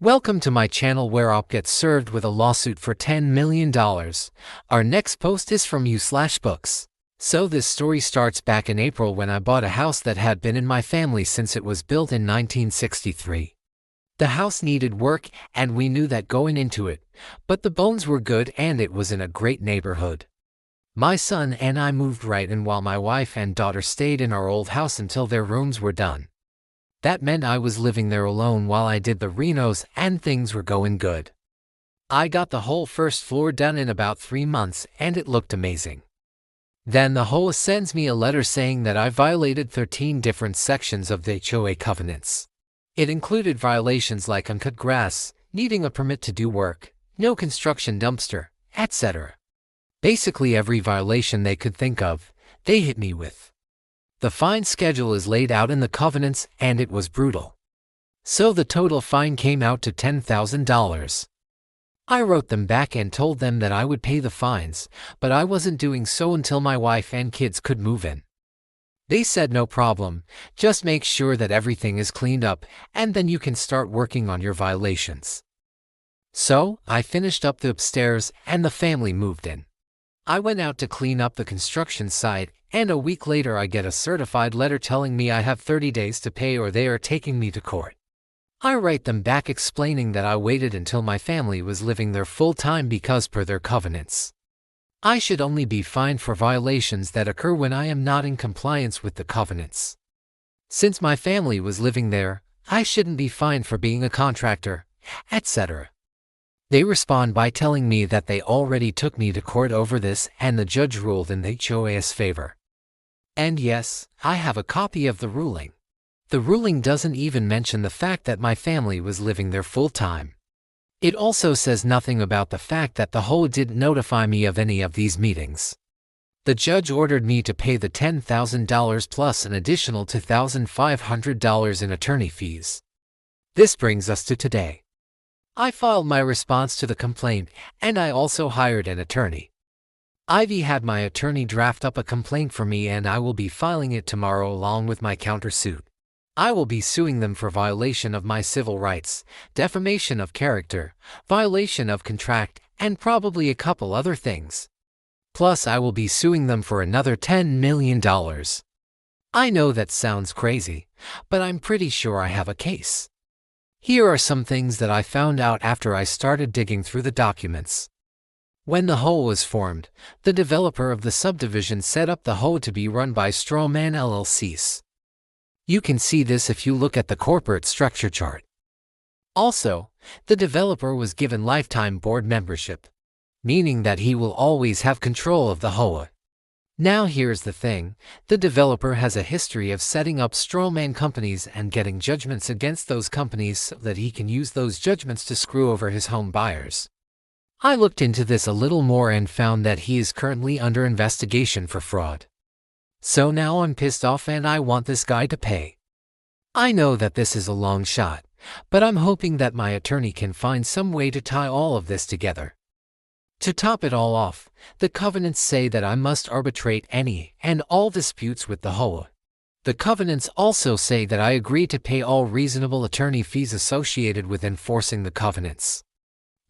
Welcome to my channel where I'll get served with a lawsuit for $10 million. Our next post is from you/books. So this story starts back in April when I bought a house that had been in my family since it was built in 1963. The house needed work and we knew that going into it, but the bones were good and it was in a great neighborhood. My son and I moved right in while my wife and daughter stayed in our old house until their rooms were done. That meant I was living there alone while I did the renos and things were going good. I got the whole first floor done in about 3 months and it looked amazing. Then the HOA sends me a letter saying that I violated 13 different sections of the HOA covenants. It included violations like uncut grass, needing a permit to do work, no construction dumpster, etc. Basically every violation they could think of, they hit me with. The fine schedule is laid out in the covenants and it was brutal. So the total fine came out to $10,000. I wrote them back and told them that I would pay the fines, but I wasn't doing so until my wife and kids could move in. They said no problem, just make sure that everything is cleaned up and then you can start working on your violations. So I finished up the upstairs and the family moved in. I went out to clean up the construction site, and a week later I get a certified letter telling me I have 30 days to pay or they are taking me to court. I write them back explaining that I waited until my family was living there full time because per their covenants. I should only be fined for violations that occur when I am not in compliance with the covenants. Since my family was living there, I shouldn't be fined for being a contractor, etc. They respond by telling me that they already took me to court over this and the judge ruled in the HOA's favor. And yes, I have a copy of the ruling. The ruling doesn't even mention the fact that my family was living there full time. It also says nothing about the fact that the HOA didn't notify me of any of these meetings. The judge ordered me to pay the $10,000 plus an additional $2,500 in attorney fees. This brings us to today. I filed my response to the complaint, and I also hired an attorney. Ivy had my attorney draft up a complaint for me and I will be filing it tomorrow along with my countersuit. I will be suing them for violation of my civil rights, defamation of character, violation of contract, and probably a couple other things. Plus I will be suing them for another $10 million. I know that sounds crazy, but I'm pretty sure I have a case. Here are some things that I found out after I started digging through the documents. When the HOA was formed, the developer of the subdivision set up the HOA to be run by strawman LLCs. You can see this if you look at the corporate structure chart. Also, the developer was given lifetime board membership, meaning that he will always have control of the HOA. Now here's the thing, the developer has a history of setting up strawman companies and getting judgments against those companies so that he can use those judgments to screw over his home buyers. I looked into this a little more and found that he is currently under investigation for fraud. So now I'm pissed off and I want this guy to pay. I know that this is a long shot, but I'm hoping that my attorney can find some way to tie all of this together. To top it all off, the covenants say that I must arbitrate any and all disputes with the HOA. The covenants also say that I agree to pay all reasonable attorney fees associated with enforcing the covenants.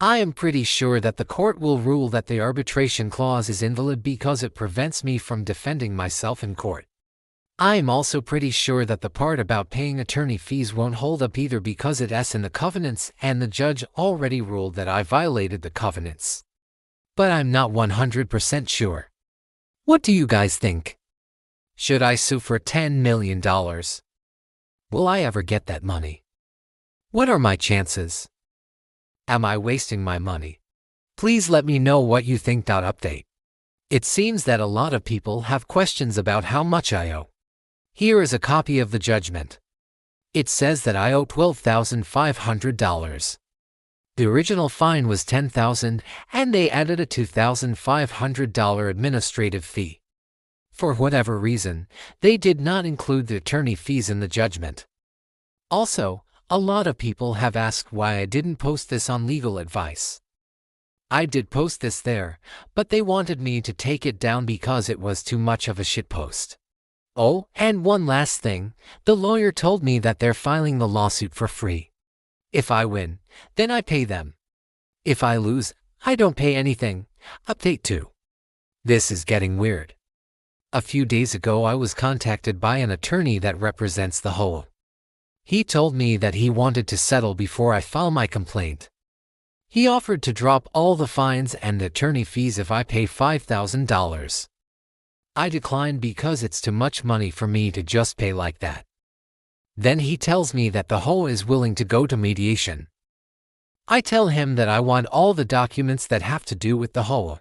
I am pretty sure that the court will rule that the arbitration clause is invalid because it prevents me from defending myself in court. I am also pretty sure that the part about paying attorney fees won't hold up either because it's in the covenants and the judge already ruled that I violated the covenants. But I'm not 100% sure. What do you guys think? Should I sue for $10 million? Will I ever get that money? What are my chances? Am I wasting my money? Please let me know what you think. Update. It seems that a lot of people have questions about how much I owe. Here is a copy of the judgment. It says that I owe $12,500. The original fine was $10,000 and they added a $2,500 administrative fee. For whatever reason, they did not include the attorney fees in the judgment. Also, a lot of people have asked why I didn't post this on legal advice. I did post this there, but they wanted me to take it down because it was too much of a shitpost. Oh, and one last thing, the lawyer told me that they're filing the lawsuit for free. If I win, then I pay them. If I lose, I don't pay anything. Update 2. This is getting weird. A few days ago I was contacted by an attorney that represents the HOA. He told me that he wanted to settle before I file my complaint. He offered to drop all the fines and attorney fees if I pay $5,000. I declined because it's too much money for me to just pay like that. Then he tells me that the HOA is willing to go to mediation. I tell him that I want all the documents that have to do with the HOA.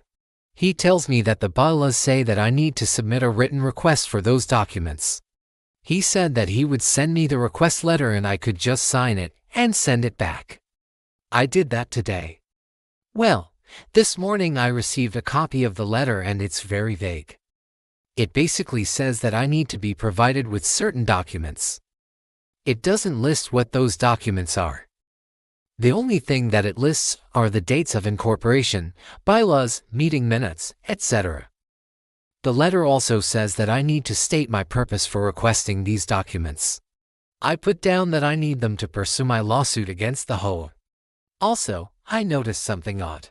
He tells me that the bylaws say that I need to submit a written request for those documents. He said that he would send me the request letter and I could just sign it and send it back. I did that today. Well, this morning I received a copy of the letter and it's very vague. It basically says that I need to be provided with certain documents. It doesn't list what those documents are. The only thing that it lists are the dates of incorporation, bylaws, meeting minutes, etc. The letter also says that I need to state my purpose for requesting these documents. I put down that I need them to pursue my lawsuit against the HOA. Also, I noticed something odd.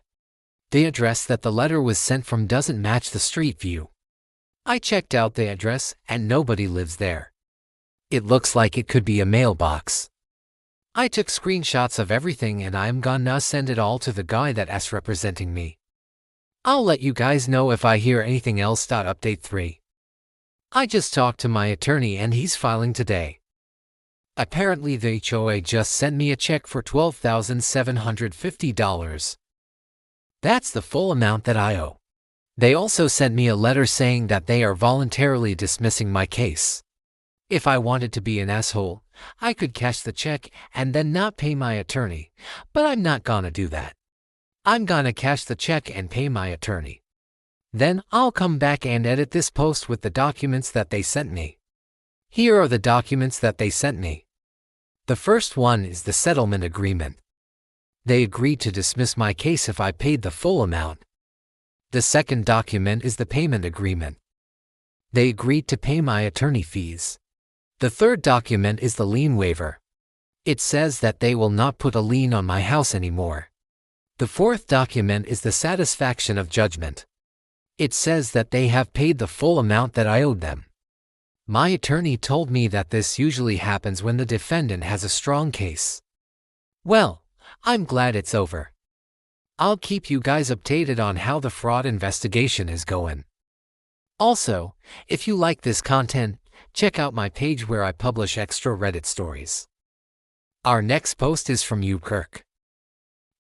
The address that the letter was sent from doesn't match the street view. I checked out the address and nobody lives there. It looks like it could be a mailbox. I took screenshots of everything and I'm gonna send it all to the guy that's representing me. I'll let you guys know if I hear anything else. Update 3. I just talked to my attorney and he's filing today. Apparently the HOA just sent me a check for $12,750. That's the full amount that I owe. They also sent me a letter saying that they are voluntarily dismissing my case. If I wanted to be an asshole, I could cash the check and then not pay my attorney, but I'm not gonna do that. I'm gonna cash the check and pay my attorney. Then I'll come back and edit this post with the documents that they sent me. Here are the documents that they sent me. The first one is the settlement agreement. They agreed to dismiss my case if I paid the full amount. The second document is the payment agreement. They agreed to pay my attorney fees. The third document is the lien waiver. It says that they will not put a lien on my house anymore. The fourth document is the satisfaction of judgment. It says that they have paid the full amount that I owed them. My attorney told me that this usually happens when the defendant has a strong case. Well, I'm glad it's over. I'll keep you guys updated on how the fraud investigation is going. Also, if you like this content, check out my page where I publish extra Reddit stories. Our next post is from Kirk.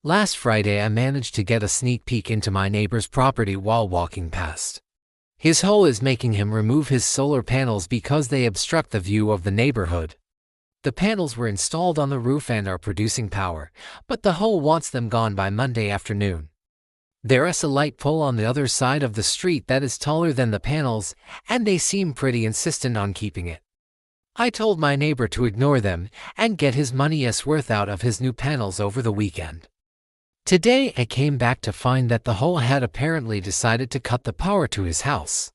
Last Friday I managed to get a sneak peek into my neighbor's property while walking past. His HOA is making him remove his solar panels because they obstruct the view of the neighborhood. The panels were installed on the roof and are producing power, but the HOA wants them gone by Monday afternoon. There is a light pole on the other side of the street that is taller than the panels, and they seem pretty insistent on keeping it. I told my neighbor to ignore them and get his money's worth out of his new panels over the weekend. Today I came back to find that the HOA had apparently decided to cut the power to his house.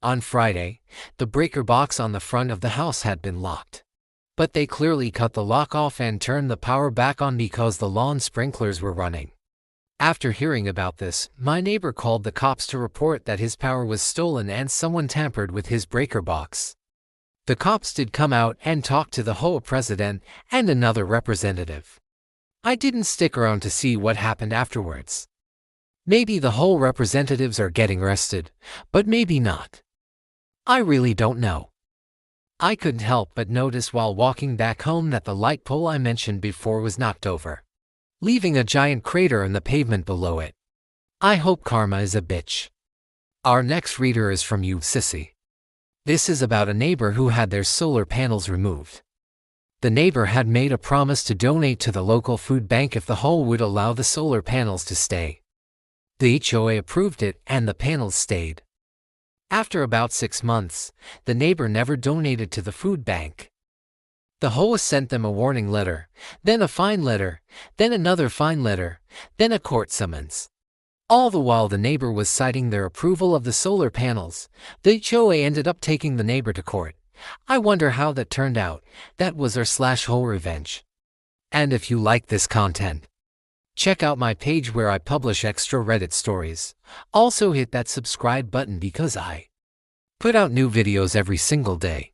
On Friday, the breaker box on the front of the house had been locked. But they clearly cut the lock off and turned the power back on because the lawn sprinklers were running. After hearing about this, my neighbor called the cops to report that his power was stolen and someone tampered with his breaker box. The cops did come out and talk to the HOA president and another representative. I didn't stick around to see what happened afterwards. Maybe the HOA representatives are getting arrested, but maybe not. I really don't know. I couldn't help but notice while walking back home that the light pole I mentioned before was knocked over, leaving a giant crater in the pavement below it. I hope karma is a bitch. Our next reader is from Sissy. This is about a neighbor who had their solar panels removed. The neighbor had made a promise to donate to the local food bank if the HOA would allow the solar panels to stay. The HOA approved it and the panels stayed. After about 6 months, the neighbor never donated to the food bank. The HOA sent them a warning letter, then a fine letter, then another fine letter, then a court summons. All the while the neighbor was citing their approval of the solar panels. The HOA ended up taking the neighbor to court. I wonder how that turned out. That was our/HOA revenge. And if you like this content, check out my page where I publish extra Reddit stories. Also hit that subscribe button because I put out new videos every single day.